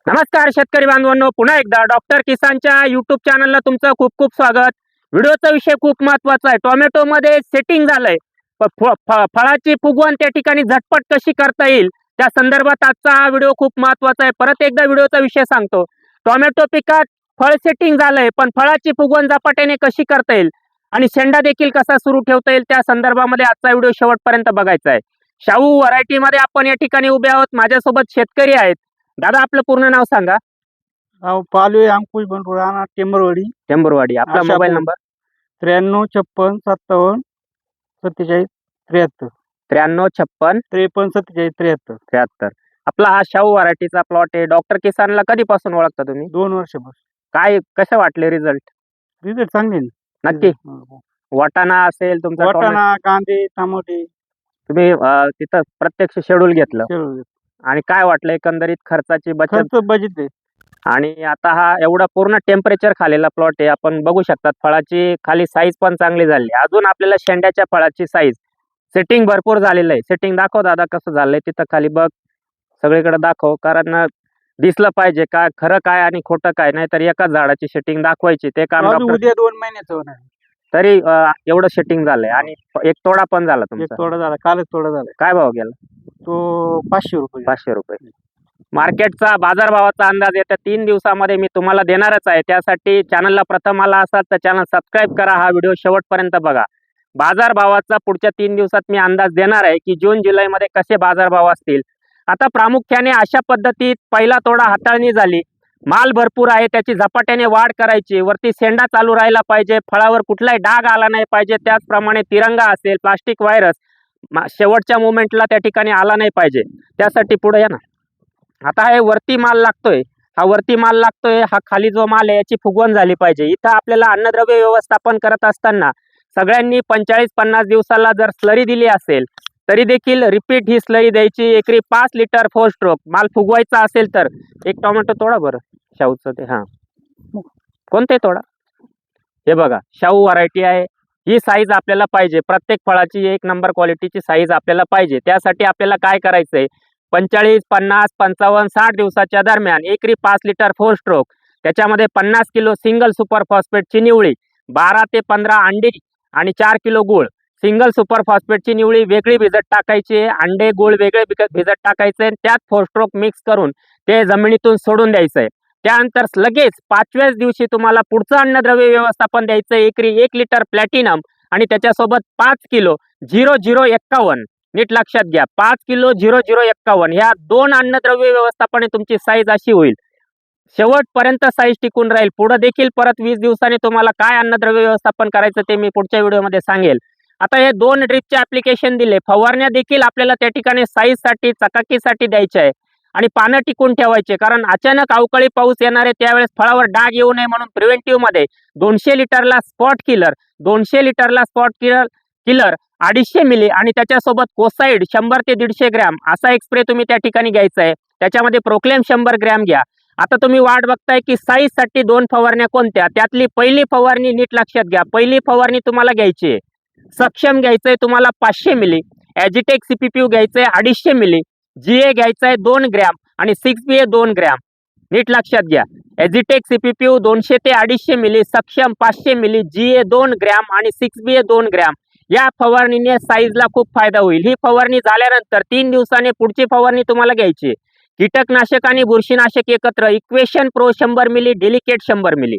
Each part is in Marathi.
नमस्कार शेतकरी बांधवांनो, पुन्हा एकदा डॉक्टर किसानच्या युट्यूब चॅनलला तुमचं खूप खूप स्वागत। व्हिडिओचा विषय खूप महत्त्वाचा आहे। टोमॅटो मध्ये सेटिंग झालंय, फळाची फुगवण त्या ठिकाणी झटपट कशी करता येईल त्या संदर्भात आजचा हा व्हिडिओ खूप महत्त्वाचा आहे। परत एकदा व्हिडिओचा विषय सांगतो। टोमॅटो पिकात फळ सेटिंग झालंय, पण फळाची फुगवण झपाट्याने कशी करता येईल आणि शेंडा देखील कसा सुरू ठेवता येईल त्या संदर्भामध्ये आजचा व्हिडिओ शेवटपर्यंत बघायचा आहे। शाहू व्हरायटी मध्ये आपण या ठिकाणी उभे आहोत। माझ्यासोबत शेतकरी आहेत। दादा, आपलं पूर्ण नाव सांगा। पालवे अंकुश बनपूर राहणार टेंबरवाडी टेंबरवाडी। आपला आशापूर. Mobile number 93 56 57 47 93 56 53 47 73. 73। आपला हा शाहू व्हरायटीचा प्लॉट आहे। डॉक्टर किसानला कधीपासून ओळखता तुम्ही? 2 वर्षापासून काय कसं वाटले रिझल्ट? रिझल्ट चांगले ना. नक्की वाटाणा असेल तुमचा, वाटाणा, कांदे, टमाटे तुम्ही तिथं प्रत्यक्ष शेड्यूल घेतलं सर्व आणि काय वाटलं एकंदरीत खर्चाची बचत? खर्च बजेट आहे. आणि आता हा एवढा पूर्ण टेम्परेचर खालेला प्लॉट आहे। आपण बघू शकतात फळाची खाली साईज पण चांगली झाली। अजून आपल्याला शेंड्याच्या फळाची साईज सेटिंग भरपूर झालेलं आहे। सेटिंग दाखव दादा कसं झालंय, तिथं खाली बघ, सगळीकडे दाखव, कारण दिसलं पाहिजे का खरं काय आणि खोटं काय, नाहीतर एकाच झाडाची सेटिंग दाखवायची ते काम अजून डॉक्टर। उद्या 2 महिन्याचं होणार. तरी एवढं सेटिंग झालंय आणि एक तोडा पण झाला एक तुमचा। तोडा झाला, कालच तोडा झाला. काय भाव गेला? तो 500 रुपये. 500 रुपये। मार्केटचा बाजारभावाचा अंदाज येत्या 3 दिवसामध्ये मी तुम्हाला देणारच आहे। त्यासाठी चॅनलला प्रथम आला असाल तर चॅनल सबस्क्राईब करा, हा व्हिडिओ शेवटपर्यंत बघा। बाजारभावाचा पुढच्या 3 दिवसात मी अंदाज देणार आहे की जून जुलैमध्ये कसे बाजारभाव असतील। आता प्रामुख्याने अशा पद्धतीत पहिला तोडा हाताळणी झाली, माल भरपूर आहे, त्याची झपाट्याने वाढ करायची, वरती शेंडा चालू राहिला पाहिजे, फळावर कुठलाही डाग आला नाही पाहिजे, त्याचप्रमाणे तिरंगा असेल, प्लास्टिक व्हायरस शेवटच्या मोमेंटला त्या ठिकाणी आला नाही पाहिजे, त्यासाठी पुढे या ना। आता हे वरती माल लागतोय, हा वरती माल लागतोय, हा खाली जो माल आहे याची फुगवण झाली पाहिजे। इथं आपल्याला अन्नद्रव्य व्यवस्थापन करत असताना सगळ्यांनी 45-50 दिवसाला जर स्लरी दिली असेल तरी देखील रिपीट ही स्लरी द्यायची। एकरी 5 लिटर 4 स्ट्रोक माल फुगवायचा असेल तर एक टोमॅटो तोडा बरं शाहूचं ते, हा कोणते तोडा, हे बघा शाहू व्हरायटी आहे। ही साईज आपल्याला पाहिजे, प्रत्येक फळाची 1 नंबर क्वालिटीची साईज आपल्याला पाहिजे। त्यासाठी आपल्याला काय करायचंय, 45, 50, 55, 60 दिवसाच्या दरम्यान एकरी 5 लिटर 4 स्ट्रोक, त्याच्यामध्ये 50 किलो सिंगल सुपर फॉस्फेटची निवळी, 12 ते 15 अंडी आणि 4 किलो गुळ। सिंगल सुपर फॉस्फेटची निवळी वेगळी भिजत टाकायची, अंडे गुळ वेगळे भिजत टाकायचे, त्यात 4 स्ट्रोक मिक्स करून ते जमिनीतून सोडून द्यायचंय। त्यानंतर लगेच 5व्याच दिवशी तुम्हाला पुढचं अन्नद्रव्य व्यवस्थापन द्यायचं, एकरी 1 लिटर प्लॅटिनम आणि त्याच्यासोबत 5 किलो 0051। नीट लक्षात घ्या, 5 किलो 0051 ह्या 2 अन्नद्रव्य व्यवस्थापने तुमची साईज अशी होईल, शेवटपर्यंत साईज टिकून राहील। पुढे देखील परत 20 दिवसांनी तुम्हाला काय अन्नद्रव्य व्यवस्थापन करायचं ते मी पुढच्या व्हिडिओमध्ये सांगेल। आता हे 2 ड्रिपचे ऍप्लिकेशन दिले, फवारण्या देखील आपल्याला त्या ठिकाणी साईजसाठी चकाकीसाठी द्यायचे आहे आणि पानं टिकून ठेवायचे, कारण अचानक अवकाळी पाऊस येणार आहे, त्यावेळेस फळावर डाग येऊ नये म्हणून प्रिव्हेंटिव्ह मध्ये 200 लिटरला स्पॉट किलर 250 मिली आणि त्याच्यासोबत कोसाइड 100 ते 150 ग्रॅम असा एक स्प्रे तुम्ही त्या ठिकाणी घ्यायचा आहे। त्याच्यामध्ये प्रोक्लेम 100 ग्रॅम घ्या। आता तुम्ही वाट बघताय की साईजसाठी 2 फवारण्या कोणत्या, त्यातली पहिली फवारणी नीट लक्षात घ्या, पहिली फवारणी तुम्हाला घ्यायची आहे, सक्षम घ्यायचंय तुम्हाला 500 मिली, ॲजिटेक सीपीपीयू घ्यायचंय 250 मिली, जीए घ्यायचंय 2 ग्रॅम आणि 6BA 2 ग्रॅम। नीट लक्षात घ्या, ॲजिटेक सीपीपीयू 200 ते 250 मिली, सक्षम 500 मिली, जीए 2 ग्रॅम आणि 6BA 2 ग्रॅम। या फवारणीने साईजला खूप फायदा होईल। ही फवारणी झाल्यानंतर 3 दिवसांनी पुढची फवारणी तुम्हाला घ्यायची, कीटकनाशक आणि बुरशीनाशक एकत्र, इक्वेशन प्रो 100 मिली, डेलिकेट 100 मिली।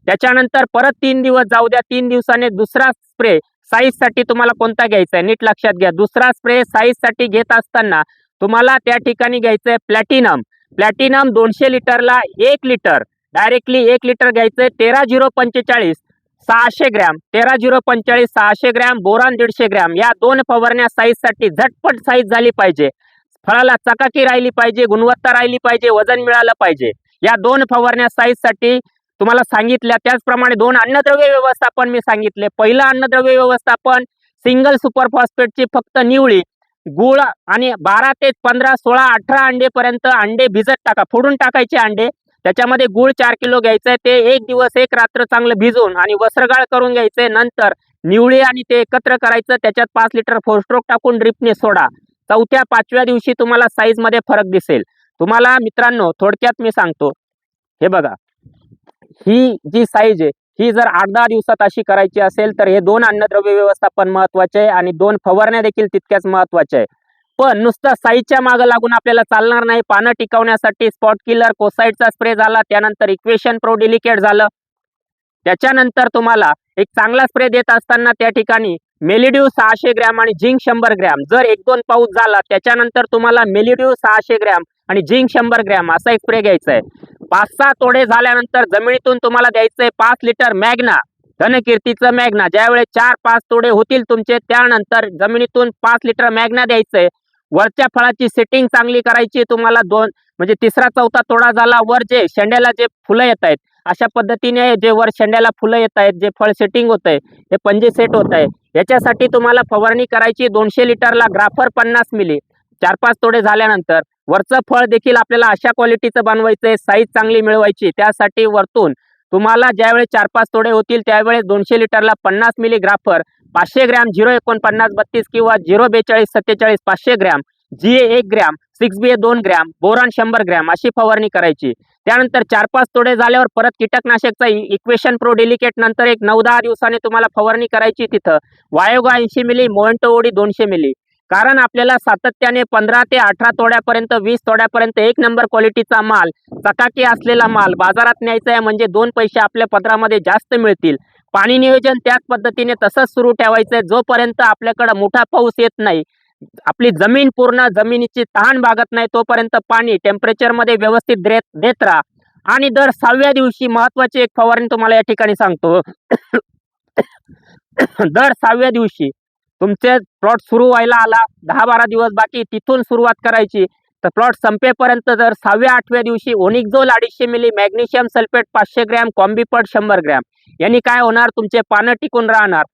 त्याच्यानंतर परत 3 दिवस जाऊ द्या, 3 दिवसांनी दुसरा स्प्रे साईजसाठी तुम्हाला कोणता घ्यायचा आहे, नीट लक्षात घ्या, दुसरा स्प्रे साईजसाठी घेत असताना तुम्हाला त्या ठिकाणी घ्यायचंय प्लॅटिनम 200 लिटरला 1 लिटर, डायरेक्टली 1 लिटर घ्यायचंय, 13045 600 ग्रॅम, 13045 600 ग्रॅम, बोरान 150 ग्रॅम। या 2 फवारण्या साईजसाठी झटपट साईज झाली पाहिजे, फळाला चकाकी राहिली पाहिजे, गुणवत्ता राहिली पाहिजे, वजन मिळालं पाहिजे। या 2 फवारण्या साईजसाठी तुम्हाला सांगितल्या। त्याचप्रमाणे 2 अन्नद्रव्य व्यवस्थापन मी सांगितले। पहिलं अन्नद्रव्य व्यवस्थापन सिंगल सुपर फॉस्फेटची फक्त निवळी, गुळ आणि 12 ते 15 16 18 अंडे पर्यंत अंडे भिजत टाका, फोडून टाकायचे अंडे, त्याच्यामध्ये गुळ 4 किलो घ्यायचंय, ते 1 दिवस 1 रात्र चांगलं भिजवून आणि वस्त्रगाळ करून घ्यायचंय। नंतर निवळी आणि ते एकत्र करायचं, त्याच्यात 5 लिटर 4 स्ट्रोक टाकून ड्रिपने सोडा। 4थ्या 5व्या दिवशी तुम्हाला साईज मध्ये फरक दिसेल। तुम्हाला मित्रांनो थोडक्यात मी सांगतो, हे बघा, ही जी साईज आहे ही जर 8-10 दिवसात अशी करायची असेल तर हे 2 अन्नद्रव्य व्यवस्थापन महत्वाचे आहे आणि 2 फवारण्या देखील तितक्याच महत्वाच्या आहे. पण नुसतं साईजच्या मागे लागून आपल्याला चालणार नाही. पानं टिकवण्यासाठी स्पॉट किलर कोसाईडचा स्प्रे झाला, त्यानंतर इक्वेशन प्रो डिलिकेट झालं, त्याच्यानंतर तुम्हाला एक चांगला स्प्रे देत असताना त्या ठिकाणी मेलिड्यू 600 ग्रॅम आणि झिंक 100 ग्रॅम जर 1-2 पाऊस झाला त्याच्यानंतर तुम्हाला मेलिड्यू 600 ग्रॅम आणि झिंक 100 ग्रॅम असा एक स्प्रे घ्यायचा आहे. 5-6 तोडे झाल्यानंतर जमिनीतून तुम्हाला द्यायचंय 5 लिटर मॅग्ना, धनकीर्तीचं मॅग्ना. ज्यावेळेस 4-5 तोडे होतील तुमचे त्यानंतर जमिनीतून 5 लिटर मॅग्ना द्यायचंय. वरच्या फळाची सेटिंग चांगली करायची. तुम्हाला 2 म्हणजे 3रा-4था तोडा झाला, वर जे शेंड्याला जे फुलं येत आहेत अशा पद्धतीने जे वर शेंड्याला फुलं येत आहेत, जे फळ सेटिंग होत आहे, हे पंजे सेट होत आहे, याच्यासाठी तुम्हाला फवारणी करायची 200 लिटरला ग्राफर 50 मिली. 4-5 तोडे झाल्यानंतर वरचं फळ देखील आपल्याला अशा क्वालिटीचं बनवायचंय, साईज चांगली मिळवायची. त्यासाठी वरतून तुम्हाला ज्यावेळेस 4-5 तोडे होतील त्यावेळेस 200 लिटरला 50 मिली ग्राफर, 500 ग्रॅम 049-32 किंवा 042-47 500 gram, GA 1 gram, 6BA 2 gram, boron 100 gram अशी फवारणी करायची. त्यानंतर 4-5 तोडे झाल्यावर परत कीटकनाशकचा इक्वेशन प्रो डिलिकेट नंतर एक 9-10 दिवसांनी तुम्हाला फवारणी करायची. तिथं वायोगा 80 मिली, मोएंटो ओडी 200 मिली. कारण आपल्याला सातत्याने 15 ते 18 तोड्यापर्यंत 20 तोड्यापर्यंत 1 नंबर क्वालिटीचा माल, चकाकी असलेला माल बाजारात न्यायचा आहे, म्हणजे 2 पैसे आपल्या पदरामध्ये जास्त मिळतील. पाणी नियोजन त्याच पद्धतीने तसंच सुरू ठेवायचंय जोपर्यंत आपल्याकडे मोठा पाऊस येत नाही, आपली जमीन पूर्ण जमिनीची तहान भागत नाही तोपर्यंत पाणी टेम्परेचर मध्ये व्यवस्थित देत राहा. आणि दर 6व्या दिवशी महत्वाची एक फवारणी तुम्हाला या ठिकाणी सांगतो. दर 6व्या दिवशी तुमचे प्लॉट सुरू व्हायला आला, 10-12 दिवस बाकी, तिथून सुरुवात करायची तर प्लॉट संपेपर्यंत जर 6व्या-8व्या दिवशी ओनिक्झोल 250 मिली, मॅग्नेशियम सल्फेट 500 ग्रॅम, कॉम्बिपट 100 ग्रॅम यांनी काय होणार, तुमचे पानं टिकून राहणार.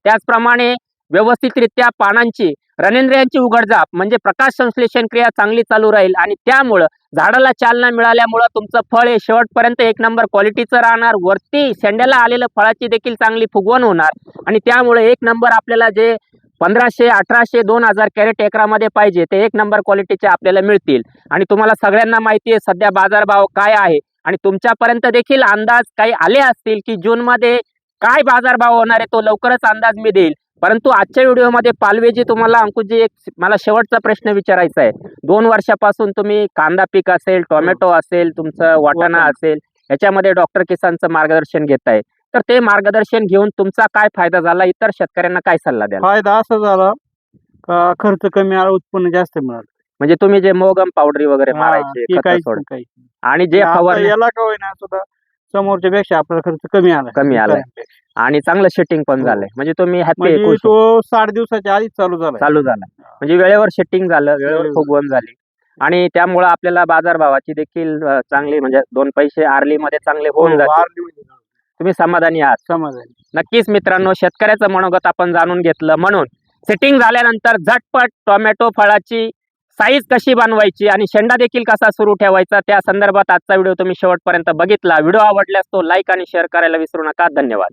त्याचप्रमाणे व्यवस्थितरित्या पानांची रनेंद्रियांची उघडझाप म्हणजे प्रकाश संश्लेषण क्रिया चांगली चालू राहील आणि त्यामुळं झाडाला चालना मिळाल्यामुळं तुमचं फळ हे शेवटपर्यंत 1 नंबर क्वालिटीचं राहणार. वरती शेंड्याला आलेलं फळाची देखील चांगली फुगवण होणार आणि त्यामुळे 1 नंबर आपल्याला जे 1500, 1800, 2000 कॅरेट एकरामध्ये पाहिजे ते 1 नंबर क्वालिटीचे आपल्याला मिळतील. आणि तुम्हाला सगळ्यांना माहिती आहे सध्या बाजारभाव काय आहे आणि तुमच्यापर्यंत देखील अंदाज काही आले असतील की जूनमध्ये काय बाजारभाव होणार आहे, तो लवकरच अंदाज मी देईल. परंतु आजच्या व्हिडिओमध्ये पालवेजी तुम्हाला अंकुशजी एक मला शेवटचा प्रश्न विचारायचा आहे. 2 वर्षापासून तुम्ही कांदा पीक असेल, टोमॅटो असेल, तुमचं वाटाणा असेल, याच्यामध्ये डॉक्टर किसानचं मार्गदर्शन घेताय, तर ते मार्गदर्शन घेऊन तुमचा काय फायदा झाला, इतर शेतकऱ्यांना काय सल्ला द्याल? फायदा असा झाला का खर्च कमी आला, उत्पन्न जास्त मिळालं. म्हणजे तुम्ही जे मोगम पावडरी वगैरे हा, मारायचे ते खतं काहीच सोड नाही. आणि जे आता फवारणी याला का होईना सुद्धा समोरच्या पेक्षा आपला खर्च कमी आला. कमी आलाय. आणि चांगलं शेटिंग पण हो. झालंय, म्हणजे तुम्ही हॅपी म्हणजे तो 60 दिवसाच्या आधीच चालू झाला. चालू झाला, म्हणजे वेळेवर शेटिंग झालं, वेळेवर वेळेवर. फुगवण झाली आणि त्यामुळे आपल्याला बाजारभावाची देखील चांगली म्हणजे 2 पैसे आर्ली मध्ये चांगले होऊन जातील. तुम्ही समाधानी आहात? समाधानी. नक्कीच मित्रांनो, शेतकऱ्याचं मनोगत आपण जाणून घेतलं. म्हणून सेटिंग झाल्यानंतर झटपट टोमॅटो फळाची साईज कशी बनवायची आणि शेंडा देखील कसा सुरू ठेवायचा त्या संदर्भात आजचा व्हिडिओ तुम्ही शेवटपर्यंत बघितला. व्हिडिओ आवडल्यास तो लाईक आणि शेअर करायला विसरू नका. धन्यवाद.